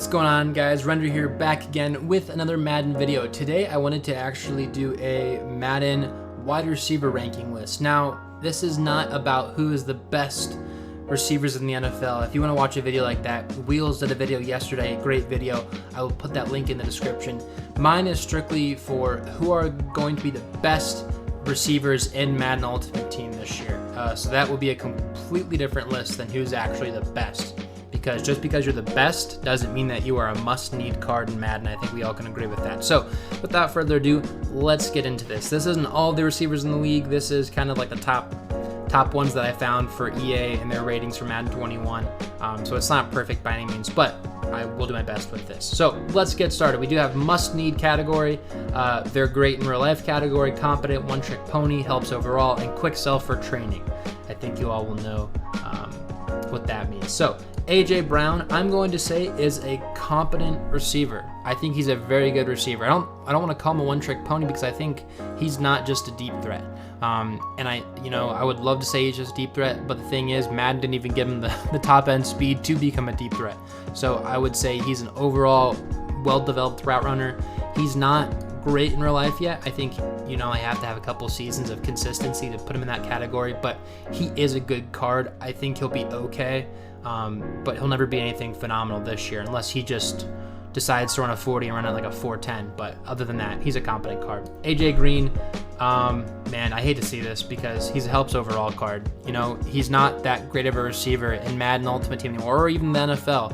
What's going on, guys? Render here, back again with another Madden video. Today I wanted to actually do a Madden wide receiver ranking list. Now, this is not about who is the best receivers in the NFL. If you want to watch a video like that, Wheelz did a video yesterday, a great video. I will put that link in the description. Mine is strictly for who are going to be the best receivers in Madden Ultimate Team this year. So that will be a completely different list than who's actually the best. Because just because you're the best doesn't mean that you are a must-need card in Madden. I think we all can agree with that. So without further ado, let's get into this. This isn't all the receivers in the league. This is kind of like the top ones that I found for EA and their ratings for Madden 21. So it's not perfect by any means, but I will do my best with this. So let's get started. We do have must-need category, they're great in real life category, competent, one-trick pony, helps overall, and quick sell for training. I think you all will know what that means. So AJ Brown, I'm going to say, is a competent receiver. I think he's a very good receiver. I don't want to call him a one-trick pony because I think he's not just a deep threat. And I would love to say he's just a deep threat, but the thing is, Madden didn't even give him the top end speed to become a deep threat. So I would say he's an overall well-developed route runner. He's not great in real life yet. I think, I have to have a couple seasons of consistency to put him in that category, but he is a good card. I think he'll be okay. But he'll never be anything phenomenal this year unless he just decides to run a 40 and run it like a 410. But other than that, he's a competent card. AJ Green, man, I hate to see this because he's a helps overall card. He's not that great of a receiver in Madden Ultimate Team anymore, or even the NFL.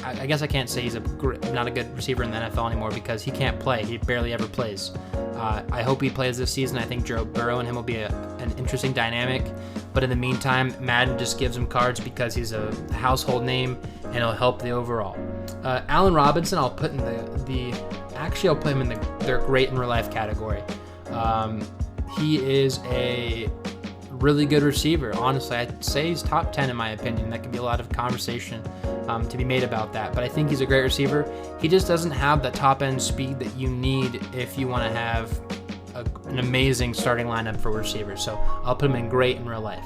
I guess I can't say he's not a good receiver in the NFL anymore because he can't play. He barely ever plays. I hope he plays this season. I think Joe Burrow and him will be an interesting dynamic. But in the meantime, Madden just gives him cards because he's a household name and he'll help the overall. Allen Robinson, I'll put in I'll put him in their great in real life category. He is a really good receiver. Honestly, I'd say he's top 10 in my opinion. That could be a lot of conversation to be made about that. But I think he's a great receiver. He just doesn't have the top end speed that you need if you want to have an amazing starting lineup for receivers. So I'll put him in great in real life.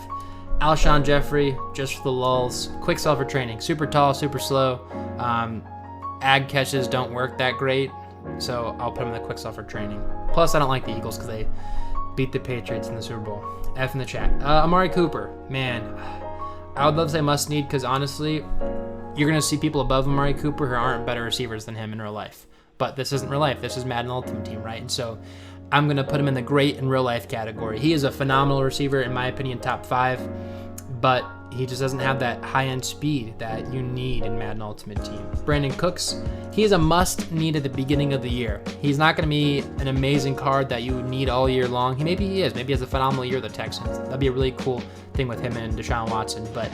Alshon Jeffrey, just for the lulls. Quick sell for training. Super tall, super slow. Ag catches don't work that great. So I'll put him in the quick sell for training. Plus, I don't like the Eagles because they beat the Patriots in the Super Bowl. F in the chat. Amari Cooper. Man, I would love to say must need because honestly, you're going to see people above Amari Cooper who aren't better receivers than him in real life. But this isn't real life. This is Madden Ultimate Team, right? And so I'm going to put him in the great in real life category. He is a phenomenal receiver, in my opinion, top 5, but he just doesn't have that high-end speed that you need in Madden Ultimate Team. Brandon Cooks, he is a must-need at the beginning of the year. He's not going to be an amazing card that you need all year long. Maybe he is. Maybe he has a phenomenal year with the Texans. That'd be a really cool thing with him and Deshaun Watson, but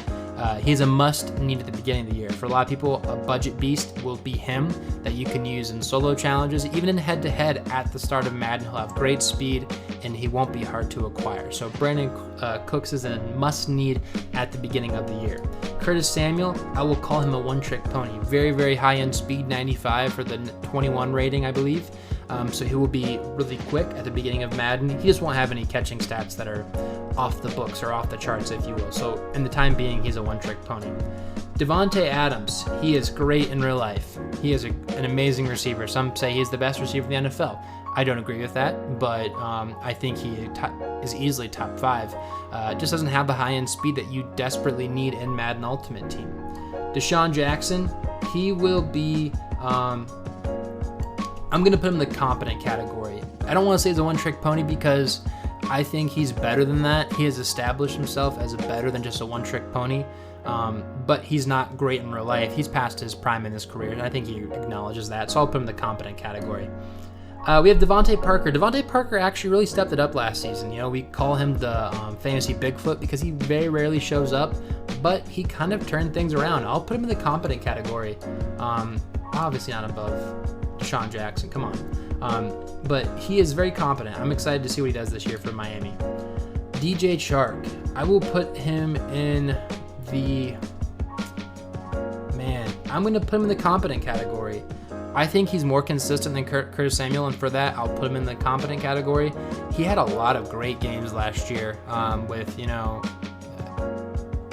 he's a must-need at the beginning of the year. For a lot of people, a budget beast will be him that you can use in solo challenges, even in head-to-head at the start of Madden. He'll have great speed, and he won't be hard to acquire. So Brandon Cooks is a must-need at the beginning of the year. Curtis Samuel, I will call him a one-trick pony. Very, very high-end speed, 95 for the 21 rating, I believe. So he will be really quick at the beginning of Madden. He just won't have any catching stats that are off the books or off the charts, if you will. So in the time being, he's a one-trick pony. Devontae Adams, he is great in real life. He is an amazing receiver. Some say he's the best receiver in the NFL. I don't agree with that, but I think he is easily top 5. Just doesn't have the high-end speed that you desperately need in Madden Ultimate Team. Deshaun Jackson, he will be... I'm going to put him in the competent category. I don't want to say he's a one-trick pony because I think he's better than that. He has established himself as better than just a one-trick pony, but he's not great in real life. He's past his prime in his career, and I think he acknowledges that, so I'll put him in the competent category. We have Devontae Parker. Devontae Parker actually really stepped it up last season. We call him the fantasy Bigfoot because he very rarely shows up, but he kind of turned things around. I'll put him in the competent category. Obviously not above Deshaun Jackson, come on. But he is very competent. I'm excited to see what he does this year for Miami. DJ Chark, I will put him in I'm going to put him in the competent category. I think he's more consistent than Curtis Samuel, and for that, I'll put him in the competent category. He had a lot of great games last year with,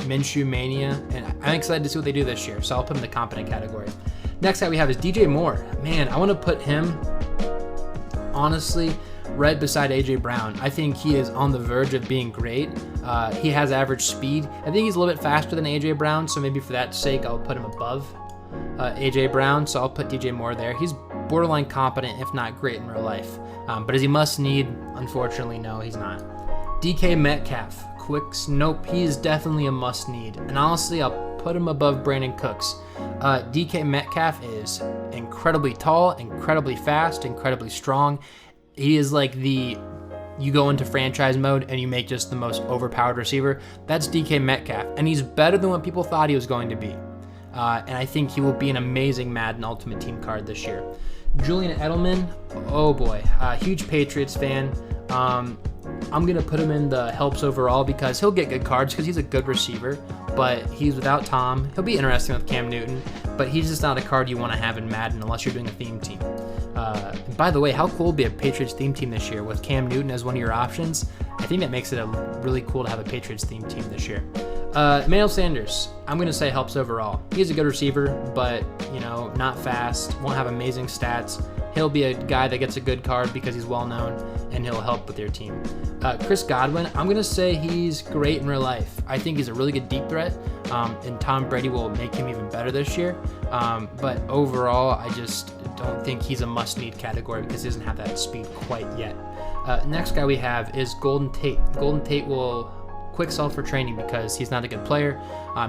Minshew Mania, and I'm excited to see what they do this year, so I'll put him in the competent category. Next guy we have is DJ Moore. Man, I want to put him, honestly, right beside AJ Brown. I think he is on the verge of being great. He has average speed. I think he's a little bit faster than AJ Brown, so maybe for that sake, I'll put him above AJ Brown. So I'll put DJ Moore there. He's borderline competent, if not great in real life. But is he must need? Unfortunately, no, he's not. DK Metcalf. Nope, he's definitely a must need. And honestly, I'll put him above Brandon Cooks. DK Metcalf is incredibly tall, incredibly fast, incredibly strong. He is like you go into franchise mode and you make just the most overpowered receiver. That's DK Metcalf, and he's better than what people thought he was going to be. And I think he will be an amazing Madden Ultimate Team card this year. Julian Edelman, oh boy, huge Patriots fan. I'm going to put him in the helps overall because he'll get good cards because he's a good receiver, but he's without Tom. He'll be interesting with Cam Newton, but he's just not a card you want to have in Madden unless you're doing a theme team. By the way, how cool would be a Patriots theme team this year with Cam Newton as one of your options? I think that makes it really cool to have a Patriots theme team this year. Emmanuel Sanders, I'm going to say helps overall. He's a good receiver, but, not fast, won't have amazing stats. He'll be a guy that gets a good card because he's well-known, and he'll help with your team. Chris Godwin, I'm going to say he's great in real life. I think he's a really good deep threat, and Tom Brady will make him even better this year. But overall, I just don't think he's a must-need category because he doesn't have that speed quite yet. Next guy we have is Golden Tate. Golden Tate will quick sell for training because he's not a good player.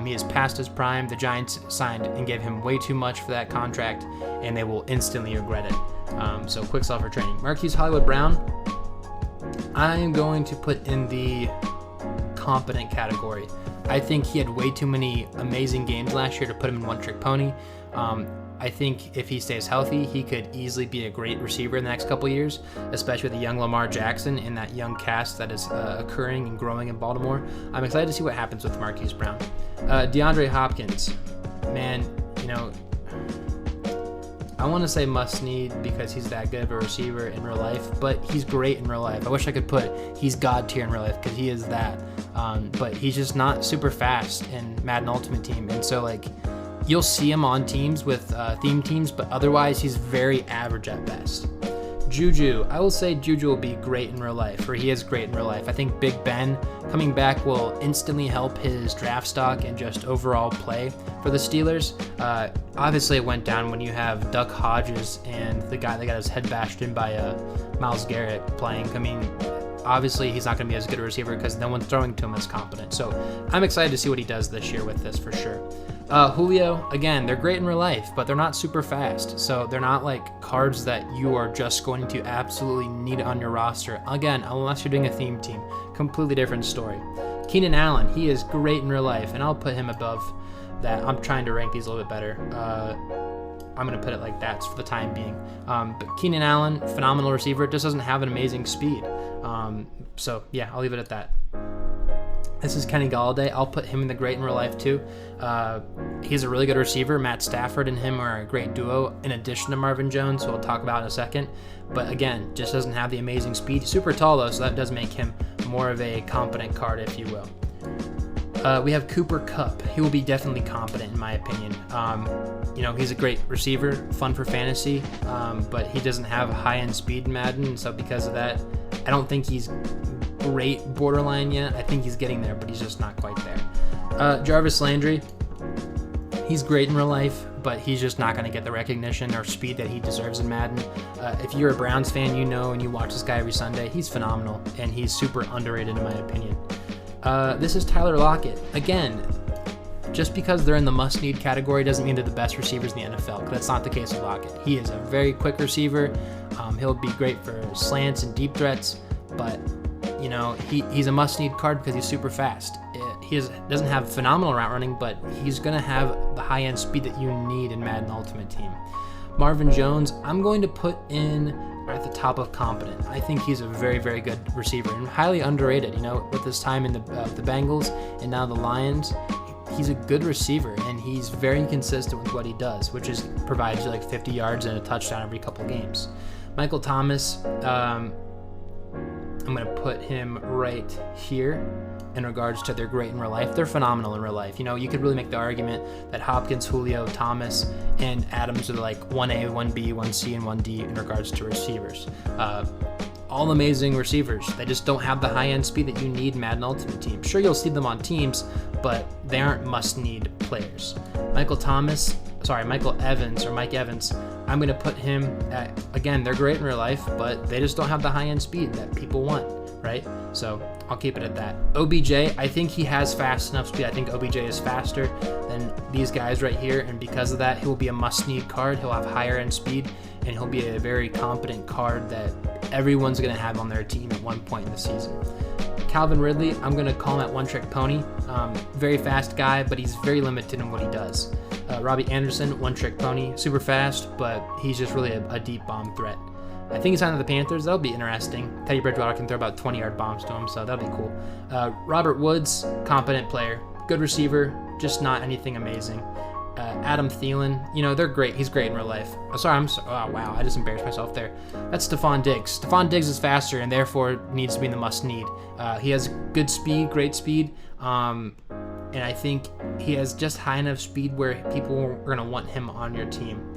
He is past his prime. The Giants signed and gave him way too much for that contract, and they will instantly regret it. So quick sell for training. Marquise Hollywood Brown, I'm going to put in the competent category. I think he had way too many amazing games last year to put him in one-trick pony. I think if he stays healthy, he could easily be a great receiver in the next couple years, especially with the young Lamar Jackson and that young cast that is occurring and growing in Baltimore. I'm excited to see what happens with Marquise Brown. DeAndre Hopkins, man, I want to say must need because he's that good of a receiver in real life, but he's great in real life. I wish I could put he's God tier in real life because he is that, but he's just not super fast in Madden Ultimate Team, and so you'll see him on teams with theme teams, but otherwise he's very average at best. Juju, I will say Juju will be great in real life, or he is great in real life. I think Big Ben coming back will instantly help his draft stock and just overall play for the Steelers. Obviously it went down when you have Duck Hodges and the guy that got his head bashed in by Myles Garrett playing. I mean, obviously he's not going to be as good a receiver because no one's throwing to him as competent. So I'm excited to see what he does this year with this for sure. Julio, again, they're great in real life, but they're not super fast. So they're not like cards that you are just going to absolutely need on your roster. Again, unless you're doing a theme team. Completely different story. Keenan Allen, he is great in real life, and I'll put him above that. I'm trying to rank these a little bit better. I'm going to put it like that for the time being. But Keenan Allen, phenomenal receiver, just doesn't have an amazing speed. So yeah, I'll leave it at that. This is Kenny Galladay. I'll put him in the great in real life too. He's a really good receiver. Matt Stafford and him are a great duo in addition to Marvin Jones, who we'll talk about in a second. But again, just doesn't have the amazing speed. He's super tall though, so that does make him more of a competent card, if you will. We have Cooper Kupp. He will be definitely competent in my opinion. He's a great receiver, fun for fantasy, but he doesn't have high-end speed in Madden, so because of that, I don't think he's great borderline yet. I think he's getting there, but he's just not quite there. Jarvis Landry, he's great in real life, but he's just not going to get the recognition or speed that he deserves in Madden. If you're a Browns fan, and you watch this guy every Sunday, he's phenomenal, and he's super underrated in my opinion. This is Tyler Lockett. Again, just because they're in the must-need category doesn't mean they're the best receivers in the NFL, because that's not the case with Lockett. He is a very quick receiver. He'll be great for slants and deep threats, but he's a must-need card because he's super fast. He doesn't have phenomenal route running, but he's going to have the high-end speed that you need in Madden Ultimate Team. Marvin Jones, I'm going to put in at the top of competent. I think he's a very, very good receiver and highly underrated. With his time in the Bengals and now the Lions, he's a good receiver and he's very consistent with what he does, which is provides you 50 yards and a touchdown every couple games. Michael Thomas, I'm going to put him right here in regards to they're great in real life. They're phenomenal in real life. You know, you could really make the argument that Hopkins, Julio, Thomas, and Adams are like 1A, 1B, 1C, and 1D in regards to receivers. All amazing receivers. They just don't have the high-end speed that you need in Madden Ultimate Team. Sure, you'll see them on teams, but they aren't must-need players. Mike Evans, I'm going to put him at, again, they're great in real life, but they just don't have the high-end speed that people want, right? So I'll keep it at that. OBJ, I think he has fast enough speed. I think OBJ is faster than these guys right here, and because of that, he will be a must-need card. He'll have higher-end speed, and he'll be a very competent card that everyone's going to have on their team at one point in the season. Calvin Ridley, I'm going to call him at one-trick pony. Very fast guy, but he's very limited in what he does. Robbie Anderson, one-trick pony, super fast, but he's just really a deep bomb threat. I think he's signed to the Panthers. That'll be interesting. Teddy Bridgewater can throw about 20-yard bombs to him, so that'll be cool. Robert Woods, competent player, good receiver, just not anything amazing. Adam Thielen, you know, they're great. He's great in real life. Oh, wow, I just embarrassed myself there. That's Stephon Diggs. Stephon Diggs is faster and therefore needs to be in the must-need. He has good speed, great speed, and I think he has just high enough speed where people are going to want him on your team.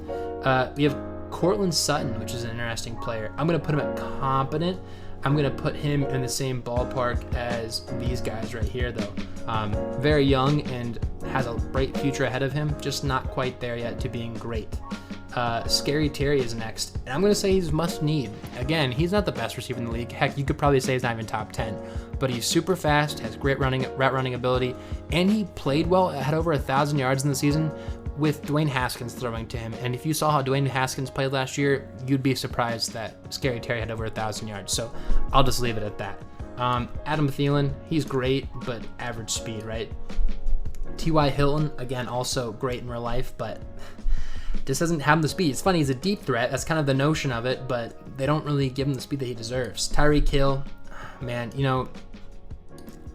We have Cortland Sutton, which is an interesting player. I'm going to put him at competent. I'm going to put him in the same ballpark as these guys right here, though. Very young and has a bright future ahead of him, just not quite there yet to being great. Scary Terry is next, and I'm going to say he's must-need. Again, he's not the best receiver in the league. Heck, you could probably say he's not even top 10, but he's super fast, has great route running ability, and he played well, had over 1,000 yards in the season with Dwayne Haskins throwing to him. And if you saw how Dwayne Haskins played last year, you'd be surprised that Scary Terry had over 1,000 yards. So I'll just leave it at that. Adam Thielen, he's great, but average speed, right? T.Y. Hilton, again, also great in real life, but just doesn't have the speed. It's funny, he's a deep threat. That's kind of the notion of it, but they don't really give him the speed that he deserves. Tyreek Hill, man, you know,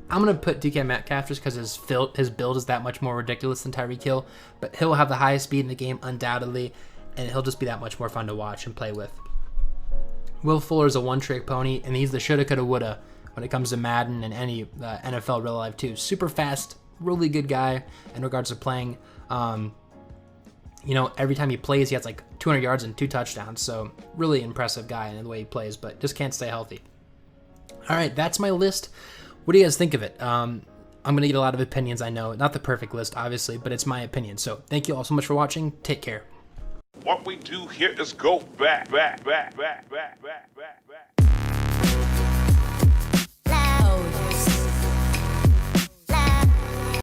I'm going to put DK Metcalf just because his build is that much more ridiculous than Tyreek Hill, but he'll have the highest speed in the game undoubtedly, and he'll just be that much more fun to watch and play with. Will Fuller's a one-trick pony, and he's the shoulda, coulda, woulda when it comes to Madden and any NFL real life too. Super fast, really good guy in regards to playing. You know, every time he plays, he has like 200 yards and 2 touchdowns, so really impressive guy in the way he plays, but just can't stay healthy. All right, that's my list. What do you guys think of it? I'm going to get a lot of opinions, I know. Not the perfect list, obviously, but it's my opinion. So thank you all so much for watching. Take care. What we do here is go back.